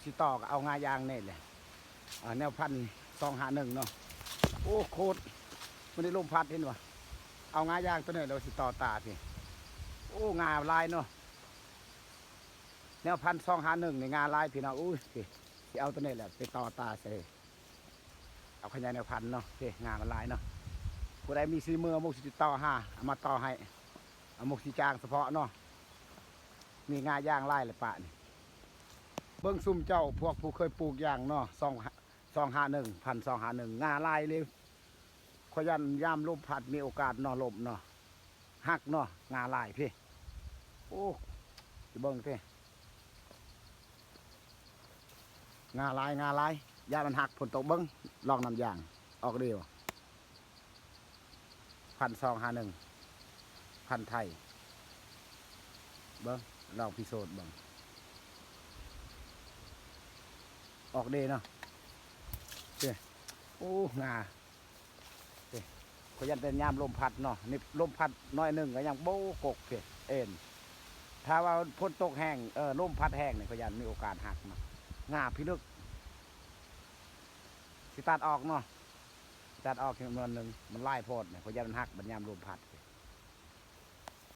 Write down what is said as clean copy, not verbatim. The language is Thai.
สิต่อก็เอางายางเนี่ยเลยแนวพัน251เนาะโอ้โคตรมันได้ลมพัดเห็นวะเอางายางตัวนี้เราสิต่อตาพี่โอ้งาลายเนาะแนว1,251ในงาลายพี่น้องอุ้ยพี่สิเอาตัวนี้แหละไปต่อตาใส่เอาขยายแนวพันเนาะพี่งามันลายเนาะผู้ใดมีซีมือมุกสิต่อเอามาต่อให้เอามุกสีจางเฉพาะเนาะมีงายางลายเลยปะนี่เบิ้งซุ่มเจ้าพวกผู้เคยปลูกยางเนาะ1,251งาลายเลยขยันย่ำลมพัดมีโอกาสเนาะลมเนาะหักเนาะงาลายพี่โอ้เบิ้งพี่งาลายยามันหักผลตกเบิ้งลองนำยางออกเดียว1,251พันไทยเบิ้งลองพิสูจน์เบิ้งออกเดเนาะเจ้โอ้งาเจ้ขยันเป็นยามลมพัดเนาะนี่ลมพัดน้อยหนึ่งก็ยังโบกกเอ็นถ้าว่าพ้นตกแห้งลมพัดแห้งเนี่ยขยันมีโอกาสหักมางาพิลึกสิตัดออกเนาะตัดออกจำนวนหนึ่งมันไล่โพดเนี่ยขยันมันหักมันยามลมพัด